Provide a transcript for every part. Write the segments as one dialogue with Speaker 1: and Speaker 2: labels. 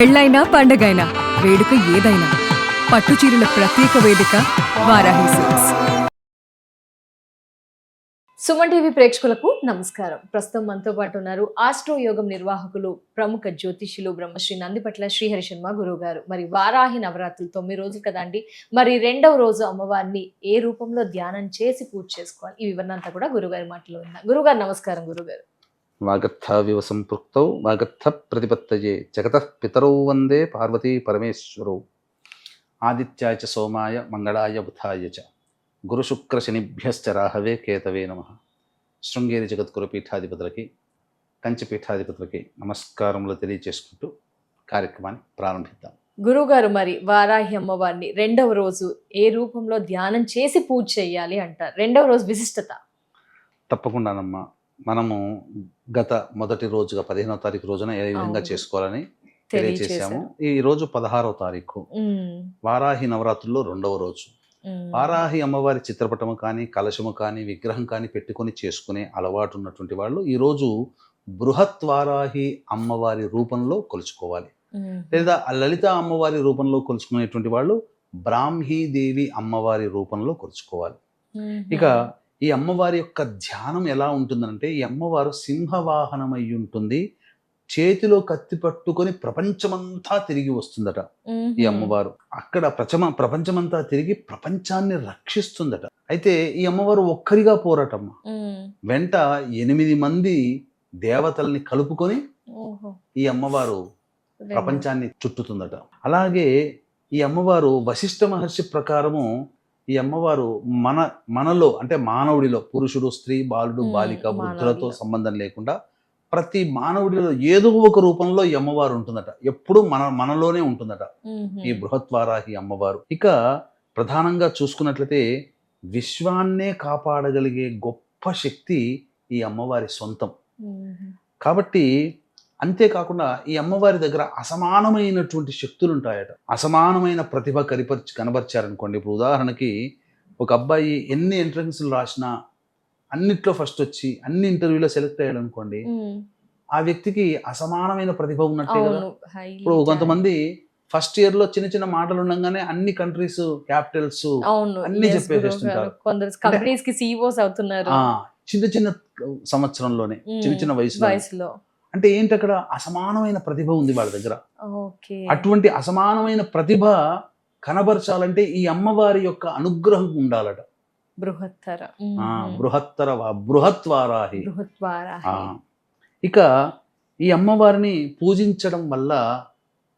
Speaker 1: పెళ్ళైనా పండగైనా వేడుక ఏదైనా పట్టుచీరల ప్రత్యేక వేదిక వారాహి సిల్క్స్.
Speaker 2: సుమన్ టీవీ ప్రేక్షకులకు నమస్కారం. ప్రస్తుతం మనతో పాటు ఉన్నారు ఆస్ట్రో యోగం నిర్వాహకులు, ప్రముఖ జ్యోతిష్యులు బ్రహ్మశ్రీ నందిపట్ల శ్రీహరి శర్మ గురువు గారు. మరి వారాహి నవరాత్రులు 9 రోజులు కదండి. మరి 2వ రోజు అమ్మవారిని ఏ రూపంలో ధ్యానం చేసి పూజ చేసుకోవాలి, ఈ వివరణ అంతా కూడా గురుగారి మాటలో ఉందా. గురుగారు నమస్కారం. గురుగారు
Speaker 3: వాగర్థావివ సంపృక్తౌ వాగర్థ ప్రతిపత్తయే జగతః పితరౌ వందే పార్వతీ పరమేశ్వరౌ ఆదిత్యాయ చ సోమాయ మంగళాయ బుధాయ చ గురుశుక్రశనిభ్యశ్చ రాహవే కేతవే నమః. శృంగేరి జగద్గురు పీఠాధిపతులకి, కంచి పీఠాధిపతులకి నమస్కారములు తెలియజేసుకుంటూ కార్యక్రమాన్ని ప్రారంభిద్దాం.
Speaker 2: గురుగారు, మరి వారాహి అమ్మవారిని 2వ రోజు ఏ రూపంలో ధ్యానం చేసి పూజ చేయాలి అంటారు? 2వ రోజు విశిష్టత.
Speaker 3: తప్పకుండానమ్మా, మనము గత మొదటి రోజుగా 15వ తారీఖు రోజున ఏ విధంగా చేసుకోవాలని తెలియజేశాము. ఈ రోజు 16వ తారీఖు వారాహి నవరాత్రుల్లో 2వ రోజు. వారాహి అమ్మవారి చిత్రపటము కానీ, కలశము కానీ, విగ్రహం కానీ పెట్టుకొని చేసుకునే అలవాటు ఉన్నటువంటి వాళ్ళు ఈరోజు బృహత్ వారాహి అమ్మవారి రూపంలో కొలుచుకోవాలి. లేదా లలిత అమ్మవారి రూపంలో కొలుచుకునేటువంటి వాళ్ళు బ్రాహ్మీదేవి అమ్మవారి రూపంలో కొలుచుకోవాలి. ఇక ఈ అమ్మవారి యొక్క ధ్యానం ఎలా ఉంటుందంటే, ఈ అమ్మవారు సింహవాహనమై ఉంటుంది, చేతిలో కత్తి పట్టుకొని ప్రపంచమంతా తిరిగి వస్తుందట ఈ అమ్మవారు. అక్కడ ప్రపంచమంతా తిరిగి ప్రపంచాన్ని రక్షిస్తుందట. అయితే ఈ అమ్మవారు ఒక్కరిగా పోరాటమ్మ, వెంట 8 మంది దేవతల్ని కలుపుకొని ఈ అమ్మవారు ప్రపంచాన్ని చుట్టుతుందట. అలాగే ఈ అమ్మవారు వశిష్ఠ మహర్షి ప్రకారము ఈ అమ్మవారు మనలో అంటే మానవుడిలో పురుషుడు, స్త్రీ, బాలుడు, బాలిక, వృద్ధులతో సంబంధం లేకుండా ప్రతి మానవుడిలో ఏదో ఒక రూపంలో ఈ అమ్మవారు ఉంటుందట. ఎప్పుడు మనలోనే ఉంటుందట ఈ బృహత్వారాహి అమ్మవారు. ఇక ప్రధానంగా చూసుకున్నట్లయితే విశ్వాన్నే కాపాడగలిగే గొప్ప శక్తి ఈ అమ్మవారి సొంతం. కాబట్టి అంతేకాకుండా ఈ అమ్మవారి దగ్గర అసమానమైనటువంటి శక్తులు ఉంటాయట. అసమానమైన ప్రతిభ కనబర్చారనుకోండి. ఇప్పుడు ఉదాహరణకి ఒక అబ్బాయి ఎన్ని ఎంట్రన్స్లు రాసినా అన్నిట్లో ఫస్ట్ వచ్చి అన్ని ఇంటర్వ్యూలో సెలెక్ట్ అయ్యాడు అనుకోండి, ఆ వ్యక్తికి అసమానమైన ప్రతిభ ఉన్నట్టే కదా. ఇప్పుడు కొంతమంది ఫస్ట్ ఇయర్ లో చిన్న చిన్న మాటలు ఉండగానే అన్ని కంట్రీస్ క్యాపిటల్స్ అన్ని చెప్పేస్తుంటారు. చిన్న చిన్న సంవత్సరంలోనే, చిన్న చిన్న వయసులో. అంటే ఏంటి, అక్కడ అసమానమైన ప్రతిభ ఉంది వాళ్ళ దగ్గర. అటువంటి అసమానమైన ప్రతిభ కనబరచాలంటే ఈ అమ్మవారి యొక్క అనుగ్రహం ఉండాలట. బృహత్వారాహి. ఇక ఈ అమ్మవారిని పూజించడం వల్ల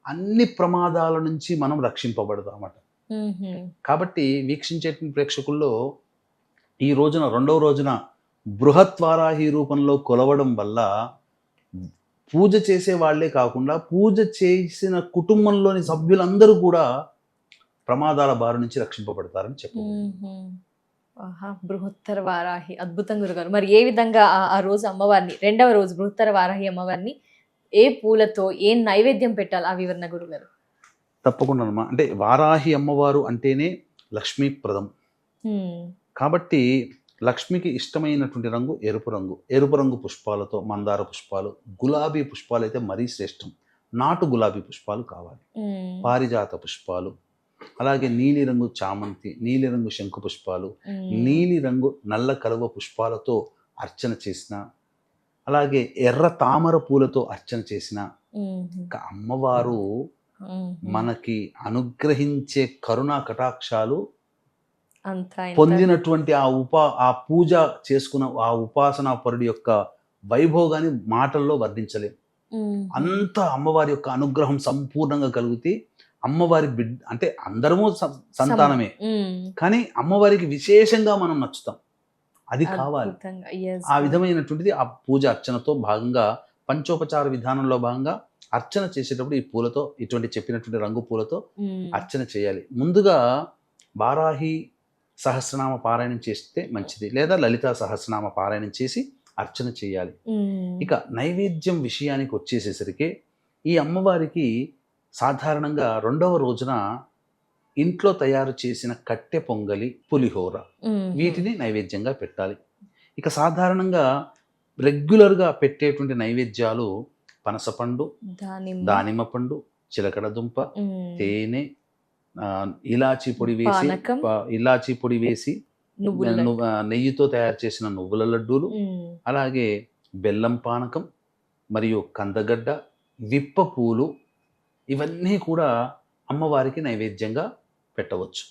Speaker 3: అన్ని ప్రమాదాల నుంచి మనం రక్షింపబడతామట. కాబట్టి వీక్షించే ప్రేక్షకుల్లో ఈ రోజున 2వ రోజున బృహత్వారాహి రూపంలో కొలవడం వల్ల పూజ చేసే వాళ్లే కాకుండా పూజ చేసిన కుటుంబంలోని సభ్యులందరూ కూడా ప్రమాదాల బారి నుంచి రక్షింపబడతారని చెప్పారు.
Speaker 2: బృహత్తర వారాహి అద్భుతం గురుగారు. మరి ఏ విధంగా ఆ రోజు అమ్మవారిని, 2వ రోజు బృహత్తర వారాహి అమ్మవారిని ఏ పూలతో ఏ నైవేద్యం పెట్టాలి, ఆ వివరణ గురుగారు.
Speaker 3: తప్పకుండా. అంటే వారాహి అమ్మవారు అంటేనే లక్ష్మీప్రదం. కాబట్టి లక్ష్మికి ఇష్టమైనటువంటి రంగు ఎరుపు రంగు. ఎరుపు రంగు పుష్పాలతో మందార పుష్పాలు, గులాబీ పుష్పాలు అయితే మరీ శ్రేష్టం. నాటు గులాబీ పుష్పాలు కావాలి, పారిజాత పుష్పాలు, అలాగే నీలిరంగు చామంతి, నీలిరంగు శంకు పుష్పాలు, నీలిరంగు నల్ల కలువ పుష్పాలతో అర్చన చేసిన, అలాగే ఎర్ర తామర పూలతో అర్చన చేసిన అమ్మవారు మనకి అనుగ్రహించే కరుణా కటాక్షాలు పొందినటువంటి ఆ పూజ చేసుకున్న ఆ ఉపాసనా పరుడి యొక్క వైభోగాన్ని మాటల్లో వర్ణించలేం. అంత అమ్మవారి యొక్క అనుగ్రహం సంపూర్ణంగా కలిగితే అమ్మవారి బిడ్డ అంటే అందరము సంతానమే, కానీ అమ్మవారికి విశేషంగా మనం నచ్చుతాం, అది కావాలి. ఆ విధమైనటువంటిది ఆ పూజ అర్చనతో భాగంగా పంచోపచార విధానంలో భాగంగా అర్చన చేసేటప్పుడు ఈ పూలతో, ఇటువంటి చెప్పినటువంటి రంగు పూలతో అర్చన చేయాలి. ముందుగా వారాహి సహస్రనామ పారాయణం చేస్తే మంచిది, లేదా లలితా సహస్రనామ పారాయణం చేసి అర్చన చేయాలి. ఇక నైవేద్యం విషయానికి వచ్చేసేసరికి ఈ అమ్మవారికి సాధారణంగా 2వ రోజున ఇంట్లో తయారు చేసిన కట్టె పొంగలి, పులిహోర, వీటిని నైవేద్యంగా పెట్టాలి. ఇక సాధారణంగా రెగ్యులర్గా పెట్టేటువంటి నైవేద్యాలు పనసపండు, దానిమ్మ పండు, చిలకడ దుంప,
Speaker 2: ఉమ్.
Speaker 3: తేనె, ఆ, ఇలాచీ పొడి వేసి
Speaker 2: పానకం.
Speaker 3: ఇలాచీ పొడి వేసి
Speaker 2: నువ్వుల
Speaker 3: నెయ్యితో తయారు చేసిన నువ్వుల లడ్డూలు, అలాగే బెల్లం పానకం మరియు కందగడ్డ, విప్ప పూలు, ఇవన్నీ కూడా అమ్మవారికి నైవేద్యంగా పెట్టవచ్చు.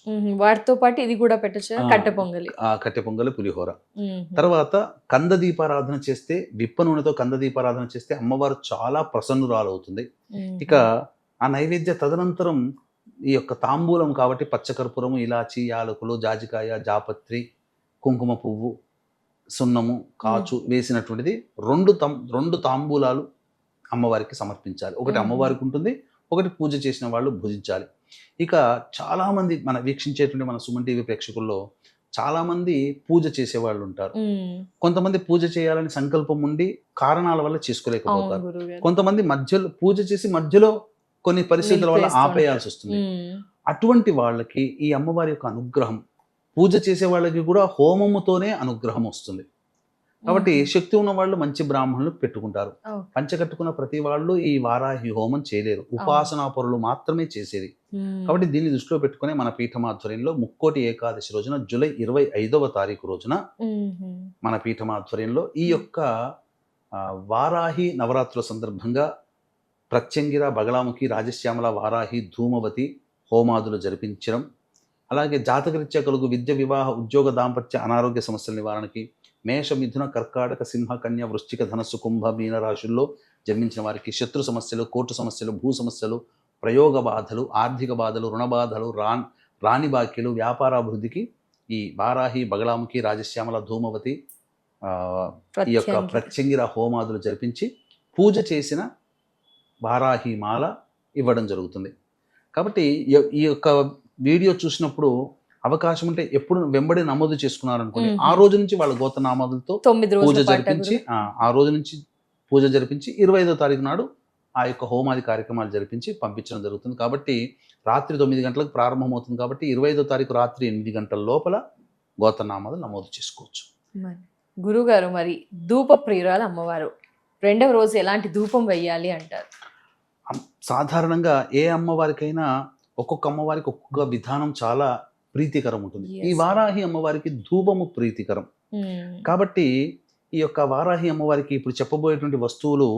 Speaker 2: వాటితో పాటు ఇది కూడా పెట్టచ్చు,
Speaker 3: ఆ,
Speaker 2: కట్టె పొంగలి.
Speaker 3: కట్టె పొంగలి, పులిహోర.
Speaker 2: ఉమ్.
Speaker 3: తర్వాత కంద దీపారాధన చేస్తే, విప్ప నూనెతో కంద దీపారాధన చేస్తే అమ్మవారు చాలా ప్రసన్నురాలు అవుతుంది.
Speaker 2: ఉమ్.
Speaker 3: ఇక ఆ నైవేద్య తదనంతరం ఈ యొక్క తాంబూలం కాబట్టి పచ్చకర్పూరము, ఇలాచి, యాలకులు, జాజికాయ, జాపత్రి, కుంకుమ పువ్వు, సున్నము, కాచు వేసినటువంటిది రెండు తాంబూలాలు అమ్మవారికి సమర్పించాలి. ఒకటి అమ్మవారికి ఉంటుంది, ఒకటి పూజ చేసిన వాళ్ళు భుజించాలి. ఇక చాలామంది మన వీక్షించేటువంటి మన సుమన్ టీవీ ప్రేక్షకుల్లో చాలామంది పూజ చేసేవాళ్ళు ఉంటారు. కొంతమంది పూజ చేయాలని సంకల్పం ఉండి కారణాల వల్ల చేసుకోలేకపోతారు. కొంతమంది మధ్యలో పూజ చేసి మధ్యలో కొన్ని పరిస్థితుల వల్ల ఆపేయాల్సి వస్తుంది. అటువంటి వాళ్ళకి ఈ అమ్మవారి యొక్క అనుగ్రహం, పూజ చేసే వాళ్ళకి కూడా హోమముతోనే అనుగ్రహం వస్తుంది. కాబట్టి శక్తి ఉన్న వాళ్ళు మంచి బ్రాహ్మణులు పెట్టుకుంటారు. పంచకట్టుకున్న ప్రతి వాళ్ళు ఈ వారాహి హోమం చేయలేరు, ఉపాసనా పరులు మాత్రమే చేసేది. కాబట్టి దీన్ని దృష్టిలో పెట్టుకుని మన పీఠమాధ్వర్యంలో ముక్కోటి ఏకాదశి రోజున జూలై 25వ తారీఖు రోజున మన పీఠమాధ్వర్యంలో ఈ యొక్క వారాహి నవరాత్రుల సందర్భంగా ప్రత్యంగిర, బగళాముఖి, రాజశ్యామల, వారాహి, ధూమవతి హోమాదులు జరిపించడం, అలాగే జాతకరీత్యా కలుగు విద్య, వివాహ, ఉద్యోగ, దాంపత్య, అనారోగ్య సమస్యల నివారణకి మేష, మిథున, కర్కాటక, సింహ, కన్య, వృశ్చిక, ధనస్సు, కుంభ, మీన రాశుల్లో జన్మించిన వారికి శత్రు సమస్యలు, కోర్టు సమస్యలు, భూ సమస్యలు, ప్రయోగ బాధలు, ఆర్థిక బాధలు, రుణ బాధలు, రాణి బాక్యలు, వ్యాపారాభివృద్ధికి ఈ వారాహి, బగళాముఖి, రాజశ్యామల, ధూమవతి ఈ యొక్క ప్రత్యంగిర హోమాదులు జరిపించి పూజ చేసిన వారాహి మాల ఇవ్వడం జరుగుతుంది. కాబట్టి ఈ యొక్క వీడియో చూసినప్పుడు అవకాశం ఉంటే ఎప్పుడు వెంబడి నమోదు చేసుకున్నారనుకోండి, ఆ రోజు నుంచి వాళ్ళ గోత్రనామాలతో పూజ జరిపించి ఆ రోజు నుంచి పూజ జరిపించి 25వ తారీఖు నాడు ఆ యొక్క హోమాది కార్యక్రమాలు జరిపించి పంపించడం జరుగుతుంది. కాబట్టి రాత్రి 9 గంటలకు ప్రారంభమవుతుంది. కాబట్టి 25వ తారీఖు రాత్రి 8 గంటల లోపల గోత్రనామాలు నమోదు చేసుకోవచ్చు.
Speaker 2: గురుగారు, మరి ధూప ప్రియురాలు అమ్మవారు, 2వ రోజు ఎలాంటి ధూపం వేయాలి అంటారు?
Speaker 3: సాధారణంగా ఏ అమ్మవారికైనా ఒక్కొక్క అమ్మవారికి ఒక్కొక్క విధానం చాలా ప్రీతికరం ఉంటుంది. ఈ వారాహి అమ్మవారికి ధూపము ప్రీతికరం. కాబట్టి ఈ యొక్క వారాహి అమ్మవారికి ఇప్పుడు చెప్పబోయేటువంటి వస్తువులు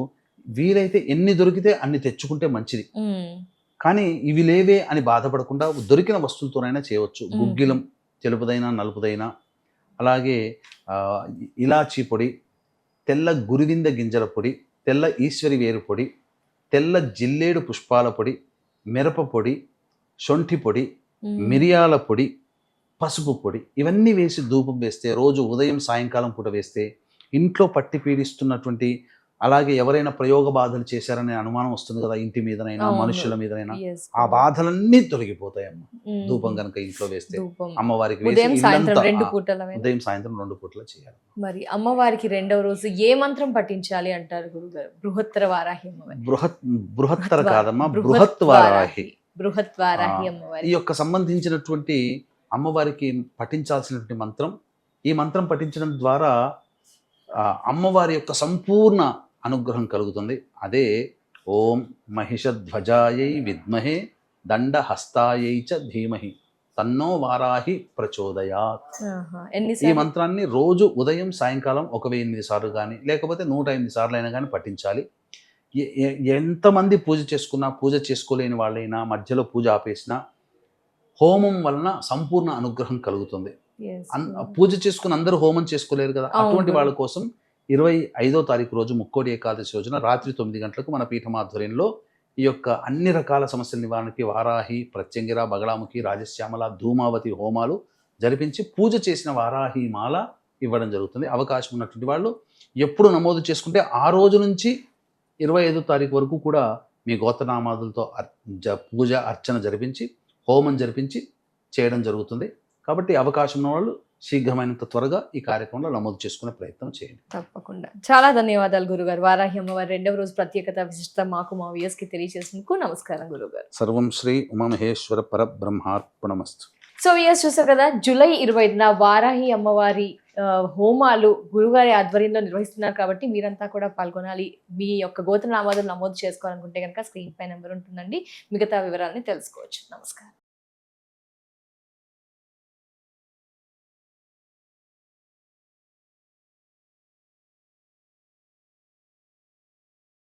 Speaker 3: వీలైతే ఎన్ని దొరికితే అన్ని తెచ్చుకుంటే మంచిది. కానీ ఇవి లేవే అని బాధపడకుండా దొరికిన వస్తువులతోనైనా చేయవచ్చు. గుగ్గిలం, తెలుపుదైనా నలుపుదైనా, అలాగే ఇలాచీ పొడి, తెల్ల గురివింద గింజల పొడి, తెల్ల ఈశ్వరి వేరు పొడి, తెల్ల జిల్లేడు పుష్పాల పొడి, మిరప పొడి, శొంఠి పొడి, మిరియాల పొడి, పసుపు పొడి, ఇవన్నీ వేసి ధూపం వేస్తే, రోజు ఉదయం సాయంకాలం పూట వేస్తే ఇంట్లో పట్టి పీడిస్తున్నటువంటి, అలాగే ఎవరైనా ప్రయోగ బాధలు చేశారనే అనుమానం వస్తుంది కదా, ఇంటి మీదనైనా మనుషుల మీదనైనా, ఆ బాధలన్నీ తొలగిపోతాయమ్మ ధూపం కనుక ఇంట్లో వేస్తే. అమ్మవారికి
Speaker 2: ఉదయం సాయంత్రం 2
Speaker 3: పూటల చేయాలి.
Speaker 2: మరి అమ్మవారికి 2వ రోజు ఏ మంత్రం పఠించాలి అంటారు గురుగారు? బృహత్తర వారాహి అమ్మవారి.
Speaker 3: బృహత్తర కాదమ్మా, బృహత్ వారాహి.
Speaker 2: బృహత్ వారాహి అమ్మవారి
Speaker 3: ఈ యొక్క సంబంధించినటువంటి అమ్మవారికి పఠించాల్సినటువంటి మంత్రం. ఈ మంత్రం పఠించడం ద్వారా అమ్మవారి యొక్క సంపూర్ణ అనుగ్రహం కలుగుతుంది. అదే ఓం మహిషధ్వజాయై విద్మహే దండహస్తాయై చ ధీమహి తన్నో వారాహి ప్రచోదయాత్. ఈ మంత్రాన్ని రోజు ఉదయం సాయంకాలం 1008 సార్లు కానీ లేకపోతే 108 సార్లు అయినా కానీ పఠించాలి. ఎంతమంది పూజ చేసుకున్నా, పూజ చేసుకోలేని వాళ్ళైనా, మధ్యలో పూజ ఆపేసినా హోమం వలన సంపూర్ణ అనుగ్రహం కలుగుతుంది. పూజ చేసుకుని అందరూ హోమం చేసుకోలేరు కదా, అటువంటి వాళ్ళ కోసం 25వ తారీఖు రోజు ముక్కోటి ఏకాదశి రోజున రాత్రి 9 గంటలకు మన పీఠమాధ్వర్యంలో ఈ యొక్క అన్ని రకాల సమస్యల నివారణకి వారాహి, ప్రత్యంగిర, బగళాముఖి, రాజశ్యామల, ధూమావతి హోమాలు జరిపించి పూజ చేసిన వారాహి మాల ఇవ్వడం జరుగుతుంది. అవకాశం ఉన్నటువంటి వాళ్ళు ఎప్పుడు నమోదు చేసుకుంటే ఆ రోజు నుంచి 25వ తారీఖు వరకు కూడా మీ గోత్రనామాదులతో పూజ అర్చన జరిపించి హోమం జరిపించి చేయడం జరుగుతుంది. కాబట్టి అవకాశం ఉన్న వాళ్ళు శీఘ్రమైనంత త్వరగా ఈ కార్యక్రమంలో నమోదు చేసుకునే ప్రయత్నం చేయండి.
Speaker 2: తప్పకుండా. చాలా ధన్యవాదాలు గురుగారు. వారాహి అమ్మవారి 2వ రోజు ప్రత్యేకత, విశిష్టత మాకు మా వ్యూయర్స్కి తెలియజేసినందుకు నమస్కారం గురుగారు.
Speaker 3: సర్వం శ్రీ ఉమామహేశ్వర పరబ్రహ్మార్పణమస్తు.
Speaker 2: సో వ్యూయర్స్ చూసారు కదా, జూలై 25న వారాహి అమ్మవారి హోమాలు గురుగారి ఆధ్వర్యంలో నిర్వహిస్తున్నారు కాబట్టి మీరంతా కూడా పాల్గొనాలి. మీ యొక్క గోత్రనామాదులు నమోదు చేసుకోవాలనుకుంటే కనుక స్క్రీన్ పై నెంబర్ ఉంటుందండి. మిగతా వివరాలని తెలుసుకోవచ్చు. నమస్కారం.